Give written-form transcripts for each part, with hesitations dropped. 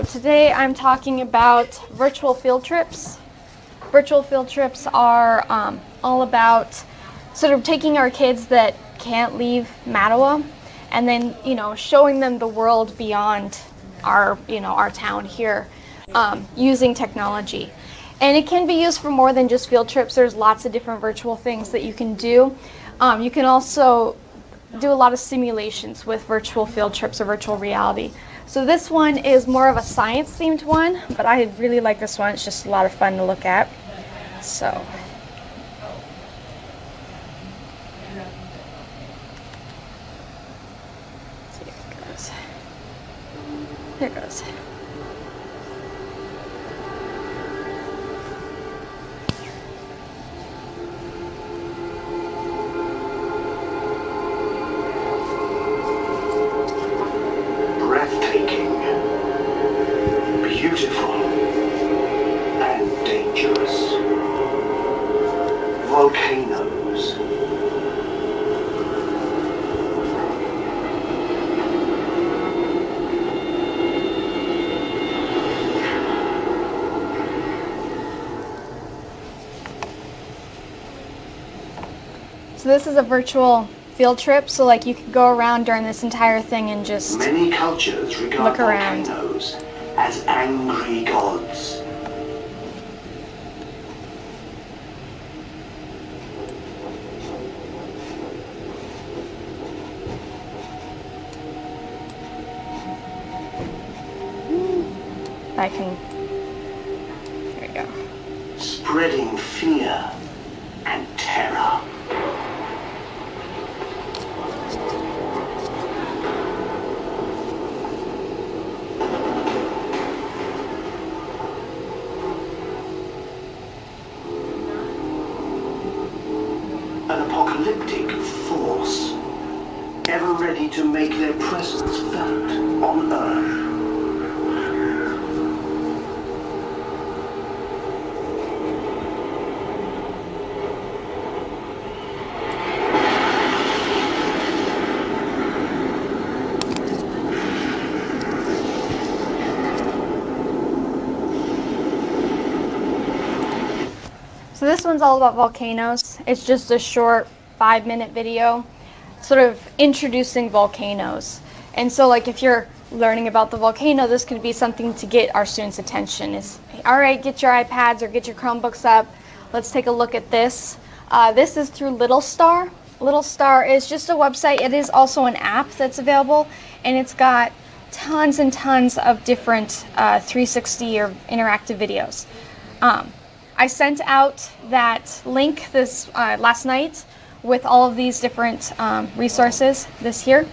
Today I'm talking about virtual field trips. Virtual field trips are all about sort of taking our kids that can't leave Mattawa and then, showing them the world beyond our town here using technology. And it can be used for more than just field trips. There's lots of different virtual things that you can do. You can also do a lot of simulations with virtual field trips or virtual reality. So this one is more of a science-themed one, but I really like this one. It's just a lot of fun to look at. So, let's see if it goes. There it goes. Beautiful and dangerous. Volcanoes. So this is a virtual field trip, so like you could go around during this entire thing and just Many cultures regard look around. volcanoes as angry gods. I can, there we go. Spreading fear and terror. An apocalyptic force, ever ready to make their presence felt on Earth. So this one's all about volcanoes. It's just a short 5-minute video sort of introducing volcanoes. And so like if you're learning about the volcano, this could be something to get our students' attention. Is, all right, get your iPads or get your Chromebooks up. Let's take a look at this. This is through Little Star. Little Star is just a website. It is also an app that's available, and it's got tons and tons of different 360 or interactive videos. I sent out that link this last night with all of these different resources, this here.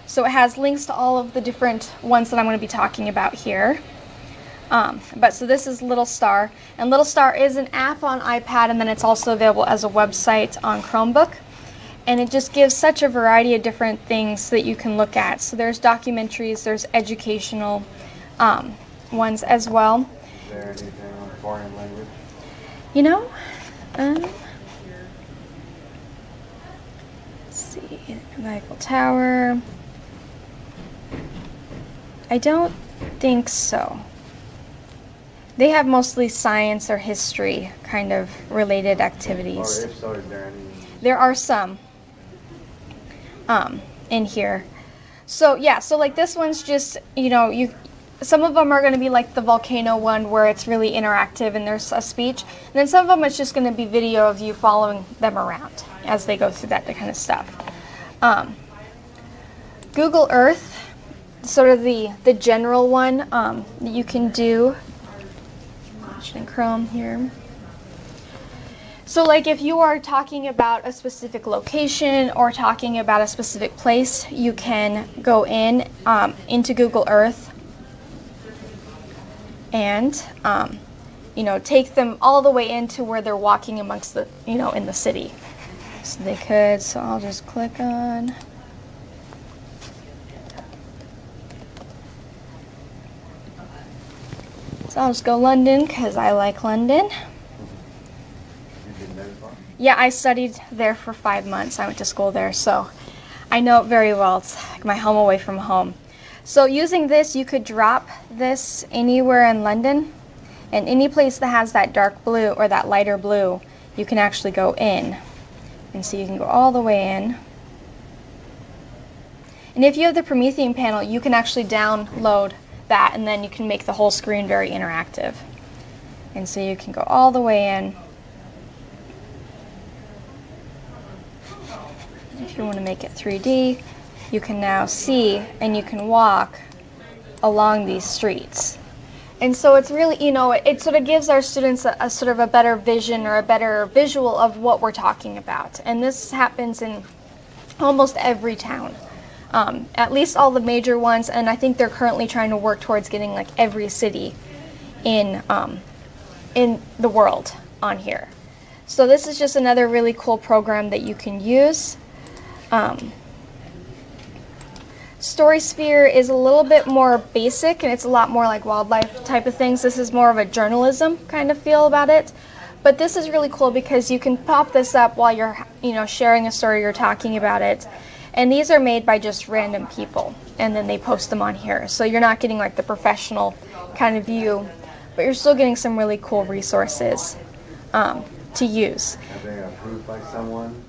So it has links to all of the different ones that I'm going to be talking about here. So this is Little Star, and Little Star is an app on iPad, and then it's also available as a website on Chromebook. And it just gives such a variety of different things that you can look at. So there's documentaries, there's educational ones as well. Is there anything on foreign language? Let's see, the Eiffel Tower. I don't think so. They have mostly science or history kind of related activities. Or if so, is there any? There are some in here. So yeah, so like this one's just, some of them are going to be like the volcano one where it's really interactive and there's a speech. And then some of them it's just going to be video of you following them around as they go through that kind of stuff. Google Earth, sort of the general one that you can do. In Chrome here. So like if you are talking about a specific location or talking about a specific place, you can go into Google Earth and take them all the way into where they're walking amongst the in the city. So I'll just click on. So I'll just go London because I like London. Yeah, I studied there for 5 months. I went to school there, so I know it very well. It's like my home away from home. So using this, you could drop this anywhere in London, and any place that has that dark blue or that lighter blue, you can actually go in. And so you can go all the way in. And if you have the Promethean panel, you can actually download that, and then you can make the whole screen very interactive. And so you can go all the way in. If you want to make it 3D, you can now see and you can walk along these streets. And so it's really, you know, it sort of gives our students a sort of a better vision or a better visual of what we're talking about. And this happens in almost every town, at least all the major ones. And I think they're currently trying to work towards getting like every city in the world on here. So this is just another really cool program that you can use. StorySphere is a little bit more basic, and it's a lot more like wildlife type of things. This is more of a journalism kind of feel about it. But this is really cool because you can pop this up while you're, you know, sharing a story or talking about it. And these are made by just random people, and then they post them on here. So you're not getting like the professional kind of view, but you're still getting some really cool resources to use. Are they approved by someone?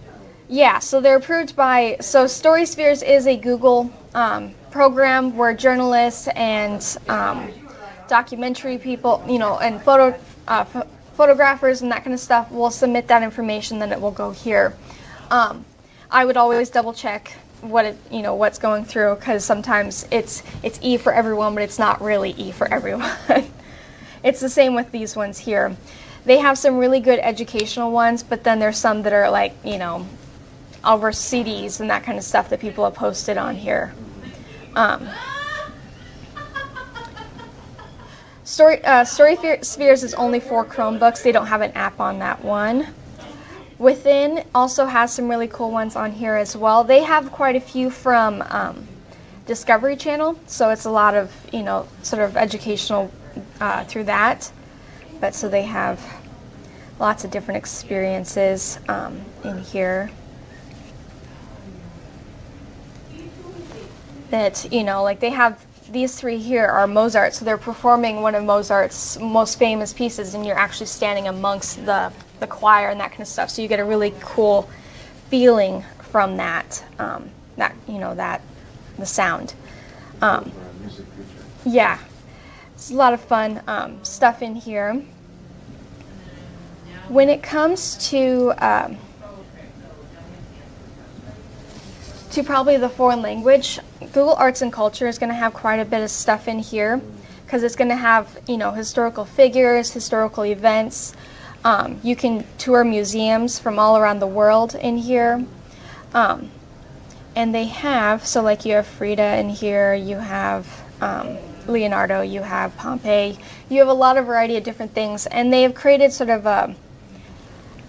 Yeah, so they're approved by, so StorySpheres is a Google program where journalists and documentary people, you know, and photographers and that kind of stuff will submit that information, then it will go here. I would always double check what it, you know, what's going through, because sometimes it's E for everyone, but it's not really E for everyone. It's the same with these ones here. They have some really good educational ones, but then there's some that are like, you know, over CDs and that kind of stuff that people have posted on here. StorySpheres is only for Chromebooks. They don't have an app on that one. Within also has some really cool ones on here as well. They have quite a few from Discovery Channel, so it's a lot of, you know, sort of educational through that. But so they have lots of different experiences in here. That, you know, like they have these three here are Mozart, so they're performing one of Mozart's most famous pieces, and you're actually standing amongst the choir and that kind of stuff. So you get a really cool feeling from that, that, you know, that the sound. Yeah, it's a lot of fun stuff in here. When it comes to probably the foreign language, Google Arts and Culture is going to have quite a bit of stuff in here, because it's going to have, you know, historical figures, historical events. You can tour museums from all around the world in here. And they have, so like you have Frida in here, you have Leonardo, you have Pompeii, you have a lot of variety of different things, and they have created sort of a,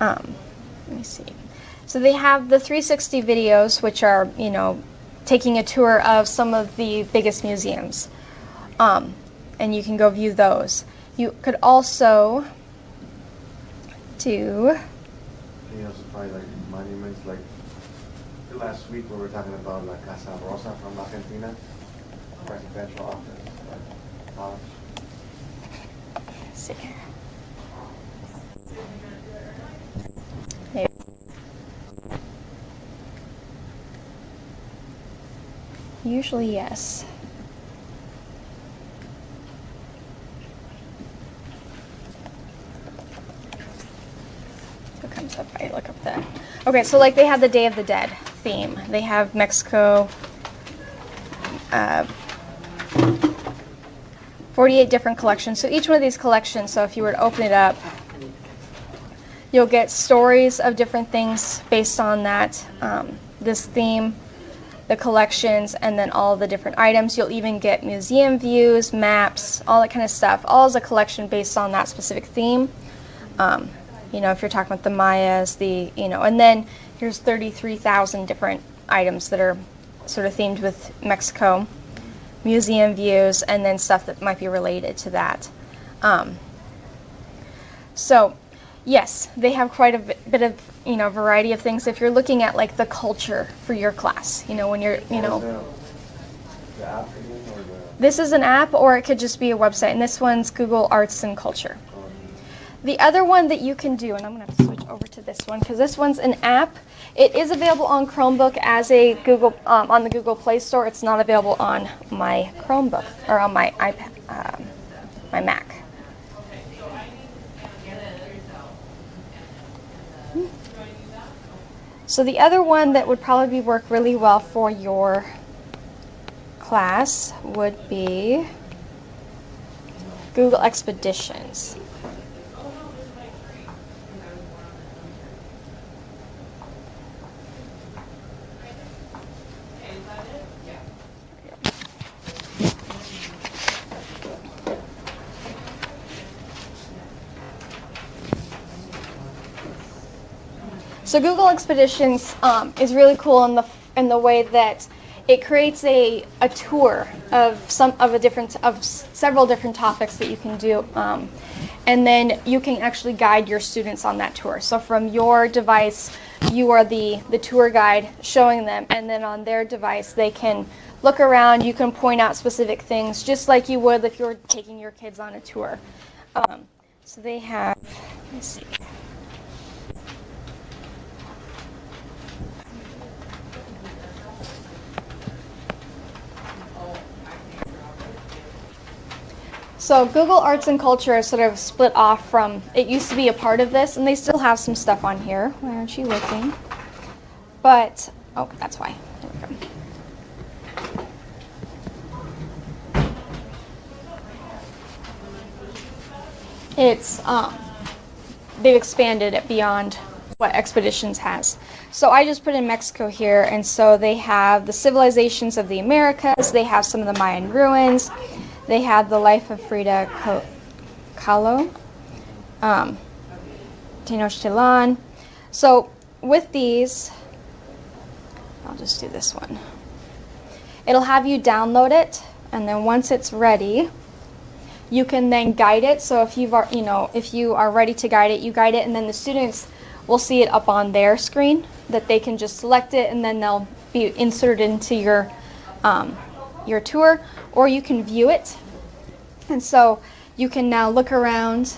let me see. So they have the 360 videos, which are, you know, taking a tour of some of the biggest museums. And you can go view those. You could also do... You know, probably like monuments, like last week we were talking about La Casa Rosa from Argentina, presidential office, like college. Let's see. Maybe. Usually, yes. So it comes up, I look up that. Okay, so like they have the Day of the Dead theme. They have Mexico, 48 different collections. So each one of these collections, so if you were to open it up, you'll get stories of different things based on that, this theme, the collections, and then all the different items. You'll even get museum views, maps, all that kind of stuff. All is a collection based on that specific theme. You know, if you're talking about the Mayas, you know, and then here's 33,000 different items that are sort of themed with Mexico, museum views, and then stuff that might be related to that. So, yes, they have quite a bit of, you know, variety of things. If you're looking at like the culture for your class, you know, when you're, you know. The app again, or This is an app, or it could just be a website, and this one's Google Arts and Culture. The other one that you can do, and I'm going to have to switch over to this one because this one's an app. It is available on Chromebook as a Google on the Google Play Store. It's not available on my Chromebook or on my iPad, my Mac. So the other one that would probably work really well for your class would be Google Expeditions. So Google Expeditions is really cool in the way that it creates a tour of several different topics that you can do, and then you can actually guide your students on that tour. So from your device, you are the tour guide showing them, and then on their device they can look around. You can point out specific things just like you would if you were taking your kids on a tour. So they have, let's see. So Google Arts and Culture is sort of split off from, it used to be a part of this, and they still have some stuff on here. Why aren't you looking? But, oh, that's why. There we go. It's, they've expanded it beyond what Expeditions has. So I just put in Mexico here, and so they have the civilizations of the Americas, they have some of the Mayan ruins, they have the life of Frida Kahlo, Tenochtitlan. So with these, I'll just do this one. It'll have you download it, and then once it's ready, you can then guide it. So if if you are ready to guide it, you guide it, and then the students will see it up on their screen that they can just select it, and then they'll be inserted into your tour, or you can view it. And so you can now look around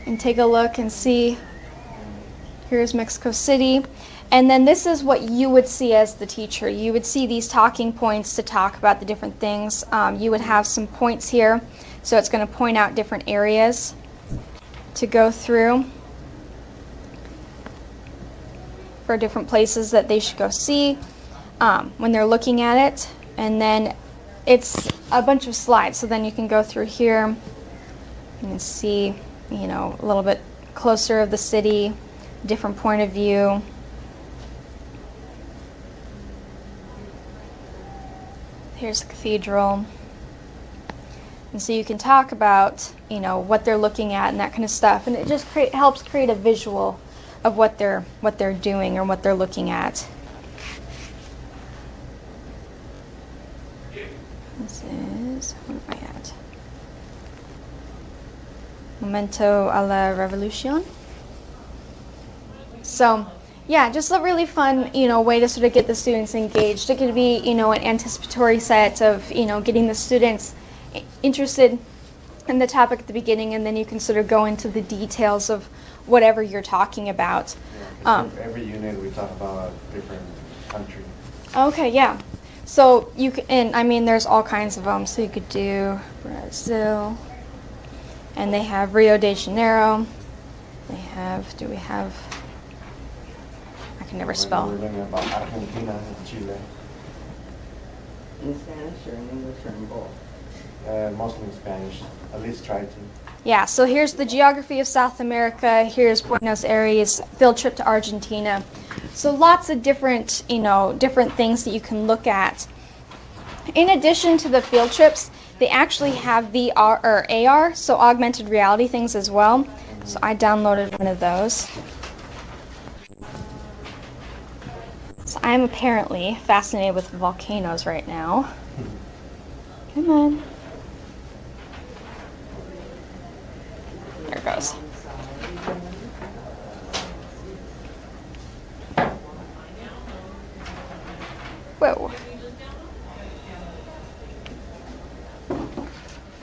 and take a look and see, here's Mexico City. And then this is what you would see as the teacher. You would see these talking points to talk about the different things. You would have some points here, so it's going to point out different areas to go through for different places that they should go see when they're looking at it. And then it's a bunch of slides, so then you can go through here and see, a little bit closer of the city, different point of view. Here's the cathedral. And so you can talk about, what they're looking at and that kind of stuff, and it just helps create a visual of what they're doing or what they're looking at. This is, where am I at? Momento a la Revolution. So, yeah, just a really fun, way to sort of get the students engaged. It could be, an anticipatory set of, getting the students interested in the topic at the beginning, and then you can sort of go into the details of whatever you're talking about. Yeah, every unit we talk about a different country. Okay, yeah. So you can, and there's all kinds of them. So you could do Brazil, and they have Rio de Janeiro. They have, I can never spell. We're learning about Argentina and Chile. In Spanish or in English or in both? Mostly in Spanish, at least try to. Yeah, so here's the geography of South America. Here's Buenos Aires, field trip to Argentina. So lots of different, different things that you can look at. In addition to the field trips, they actually have VR or AR, so augmented reality things as well. So I downloaded one of those. So I'm apparently fascinated with volcanoes right now. Come on. There it goes. Whoa.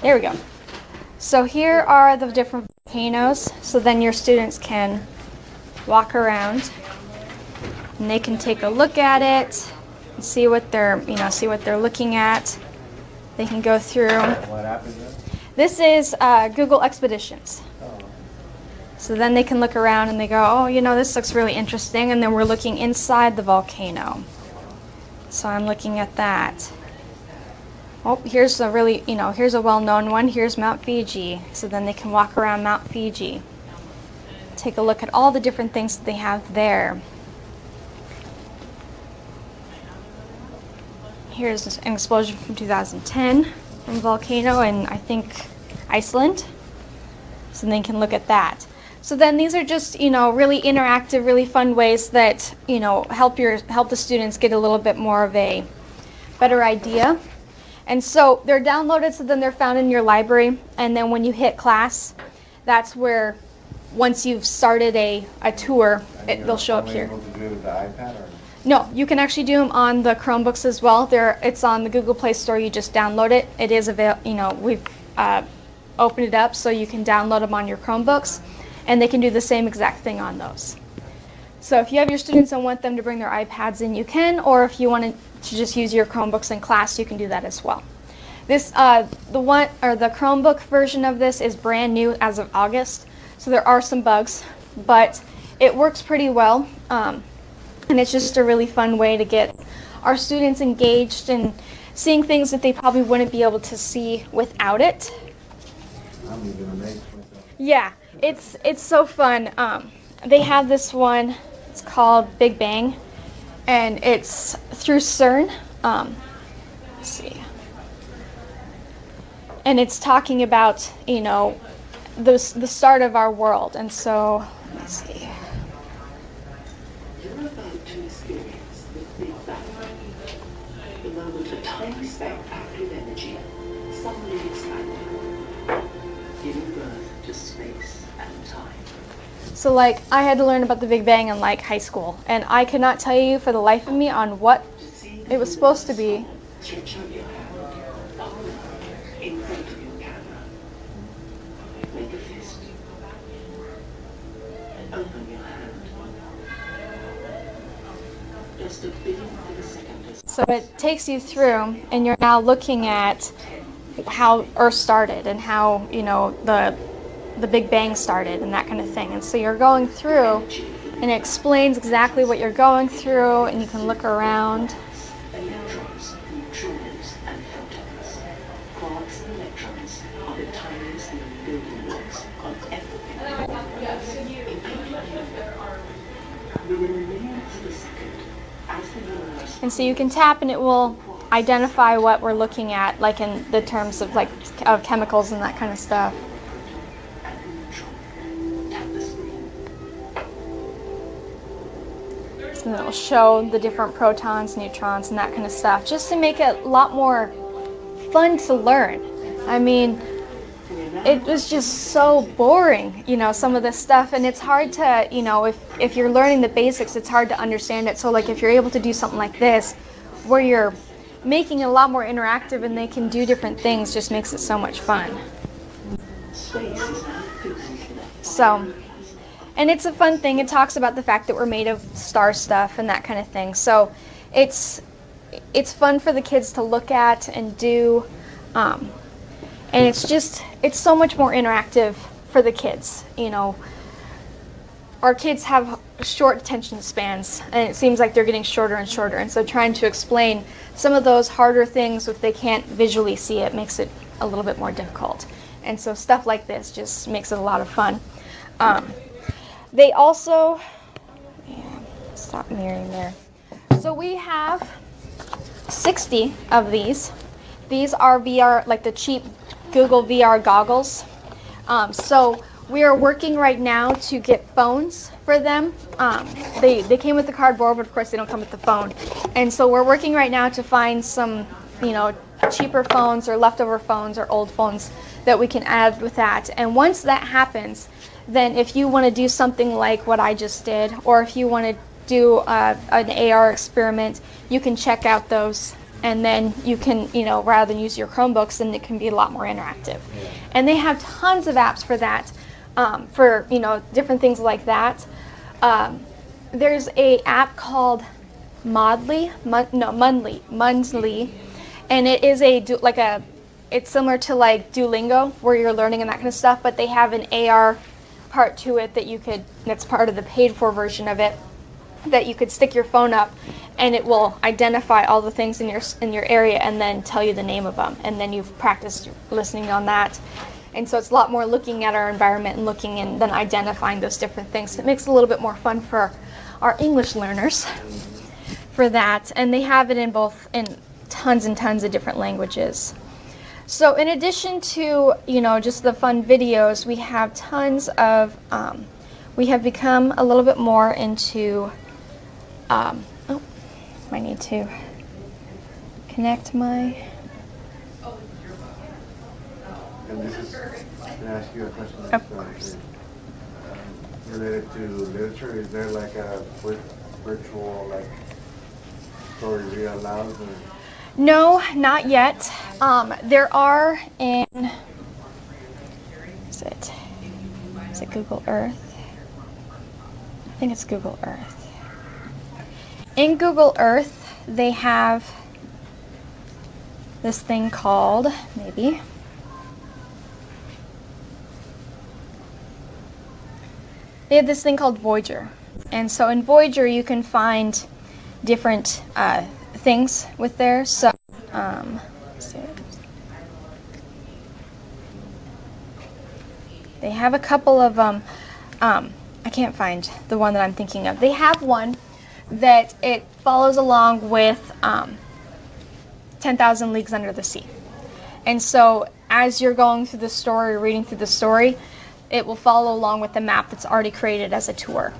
There we go. So here are the different volcanoes. So then your students can walk around and they can take a look at it and see what they're, see what they're looking at. They can go through. What app is that? This is Google Expeditions. Oh. So then they can look around and they go, oh, this looks really interesting. And then we're looking inside the volcano. So I'm looking at that. Oh, here's a really, here's a well-known one. Here's Mount Fiji. So then they can walk around Mount Fiji. Take a look at all the different things that they have there. Here's an explosion from 2010 from a volcano in, I think, Iceland. So they can look at that. So then these are just, really interactive, really fun ways that, help the students get a little bit more of a better idea. And so they're downloaded, so then they're found in your library. And then when you hit class, that's where, once you've started a tour, they'll show up here. Are you able to do it with the iPad or? No, you can actually do them on the Chromebooks as well. It's on the Google Play Store. You just download it. It is available. We've opened it up so you can download them on your Chromebooks, and they can do the same exact thing on those. So if you have your students and want them to bring their iPads in, you can, or if you want to just use your Chromebooks in class, you can do that as well. This the Chromebook version of this is brand new as of August, so there are some bugs, but it works pretty well. And it's just a really fun way to get our students engaged and seeing things that they probably wouldn't be able to see without it. I'm even amazed myself. Yeah, it's so fun. They have this one, it's called Big Bang, and it's through CERN. Let's see. And it's talking about, the start of our world. And so, let's see. You're about to experience the Big Bang. The moment a tiny speck packed with energy suddenly expanded, giving birth to space and time. So I had to learn about the Big Bang in high school, and I could not tell you for the life of me on what it was supposed to be. Stretch out your hand, in front of your camera. Make a fist. Open your hand. Just a billionth of a second. So it takes you through, and you're now looking at how Earth started and how, the Big Bang started and that kind of thing. And so you're going through, and it explains exactly what you're going through, and you can look around. Electrons, neutrons, and photons. Quarks and electrons are the tiniest building blocks of everything. Within a millionth of a second, as the universe. And so you can tap, and it will identify what we're looking at, in the terms of of chemicals and that kind of stuff. And it'll show the different protons, neutrons, and that kind of stuff, just to make it a lot more fun to learn. I mean, it was just so boring, some of this stuff, and it's hard to, if you're learning the basics, it's hard to understand it. So if you're able to do something like this, where you're making it a lot more interactive and they can do different things, just makes it so much fun. So, and it's a fun thing. It talks about the fact that we're made of star stuff and that kind of thing. So it's fun for the kids to look at and do. And it's so much more interactive for the kids. Our kids have short attention spans, and it seems like they're getting shorter and shorter. And so trying to explain some of those harder things if they can't visually see it makes it a little bit more difficult. And so stuff like this just makes it a lot of fun. They also, stop mirroring there. So we have 60 of these. These are VR, the cheap Google VR goggles. So we are working right now to get phones for them. They came with the cardboard, but of course they don't come with the phone. And so we're working right now to find some, cheaper phones or leftover phones or old phones that we can add with that. And once that happens, then if you want to do something like what I just did, or if you want to do an AR experiment, you can check out those and then you can, rather than use your Chromebooks, then it can be a lot more interactive. Yeah. And they have tons of apps for that, for different things like that. There's a app called Mundly, and it is it's similar to like Duolingo, where you're learning and that kind of stuff, but they have an AR part to it that's part of the paid for version of it, that you could stick your phone up and it will identify all the things in your area and then tell you the name of them, and then you've practiced listening on that. And so it's a lot more looking at our environment and looking and then identifying those different things. It makes it a little bit more fun for our English learners for that. And they have it in tons and tons of different languages. So in addition to, just the fun videos, we have tons of, we have become a little bit more into, I need to connect my... And this is, can I ask you a question? Of course. Related to literature, is there like a virtual story read aloud? Or? No, not yet. There are is it Google Earth? I think it's Google Earth. In Google Earth, they have this thing called, they have this thing called Voyager. And so in Voyager, you can find different things with there. So, they have a couple of I can't find the one that I'm thinking of. They have one that it follows along with 10,000 Leagues Under the Sea. And so as you're going through the story, reading through the story, it will follow along with the map that's already created as a tour.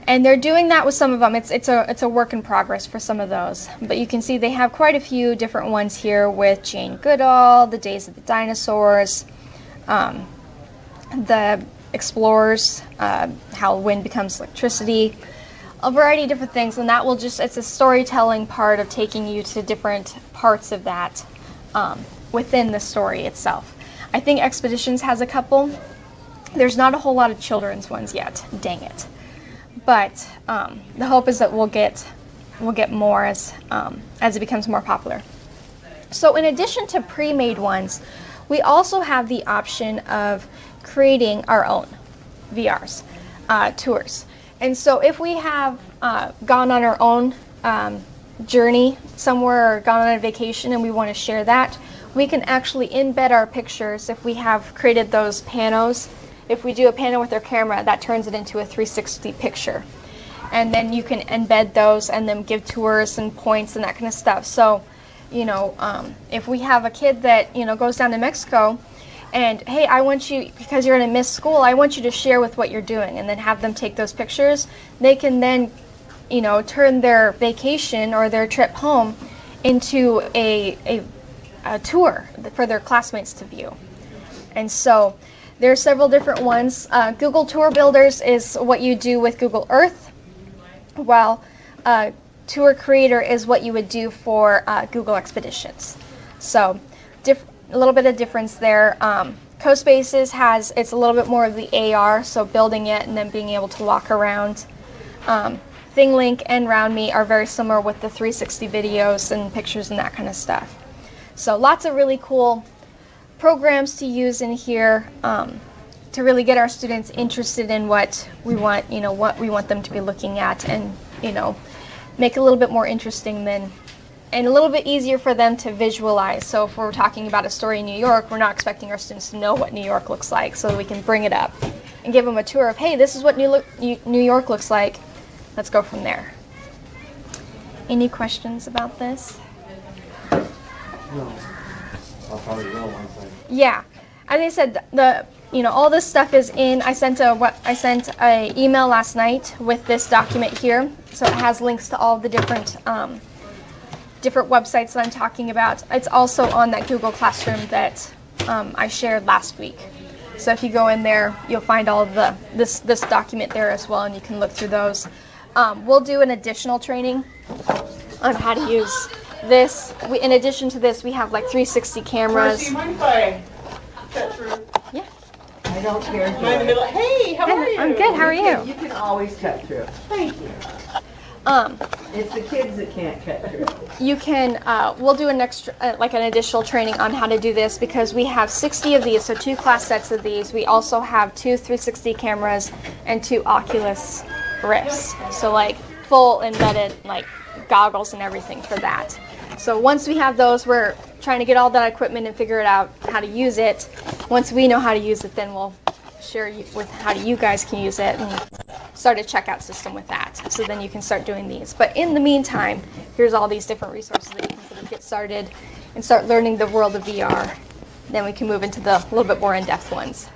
And they're doing that with some of them. It's a work in progress for some of those. But you can see they have quite a few different ones here with Jane Goodall, The Days of the Dinosaurs, the Explorers, how wind becomes electricity, a variety of different things. And that will it's a storytelling part of taking you to different parts of that within the story itself. I think Expeditions has a couple. There's not a whole lot of children's ones yet, dang it. But the hope is that we'll get more as it becomes more popular. So in addition to pre-made ones, we also have the option of creating our own VRs tours. And so if we have gone on our own journey somewhere or gone on a vacation and we want to share that, we can actually embed our pictures if we have created those panos. If we do a pano with our camera, that turns it into a 360 picture. And then you can embed those and then give tours and points and that kind of stuff. So, if we have a kid that, goes down to Mexico and, hey, I want you, because you're in a missed school, I want you to share with what you're doing, and then have them take those pictures. They can then, turn their vacation or their trip home into a tour for their classmates to view. And so there are several different ones. Google Tour Builders is what you do with Google Earth, while Tour Creator is what you would do for Google Expeditions. So a little bit of difference there. CoSpaces it's a little bit more of the AR, so building it and then being able to walk around. ThingLink and RoundMe are very similar with the 360 videos and pictures and that kind of stuff. So lots of really cool programs to use in here to really get our students interested in what we want, what we want them to be looking at, and make it a little bit more interesting and a little bit easier for them to visualize. So if we're talking about a story in New York, we're not expecting our students to know what New York looks like, so that we can bring it up and give them a tour of, hey, this is what New York looks like. Let's go from there. Any questions about this? No. I'll probably go once Yeah, as I said, all this stuff is in. I sent a email last night with this document here, so it has links to all the different websites that I'm talking about. It's also on that Google Classroom that I shared last week. So if you go in there, you'll find all of this document there as well, and you can look through those. We'll do an additional training on how to use in addition to this, we have like 360 cameras. Do you mind if I cut through? Yeah. I don't care. Am I in the middle? Hey, how are you? I'm good. How are you? You can always cut through. Thank you. It's the kids that can't cut through. You can, we'll do an extra, like an additional training on how to do this because we have 60 of these, so 2 class sets of these. We also have 2 360 cameras and 2 Oculus Rifts. So like full embedded like goggles and everything for that. So once we have those, we're trying to get all that equipment and figure it out how to use it. Once we know how to use it, then we'll share with how you guys can use it and start a checkout system with that. So then you can start doing these. But in the meantime, here's all these different resources that you can sort of get started and start learning the world of VR. Then we can move into the little bit more in-depth ones.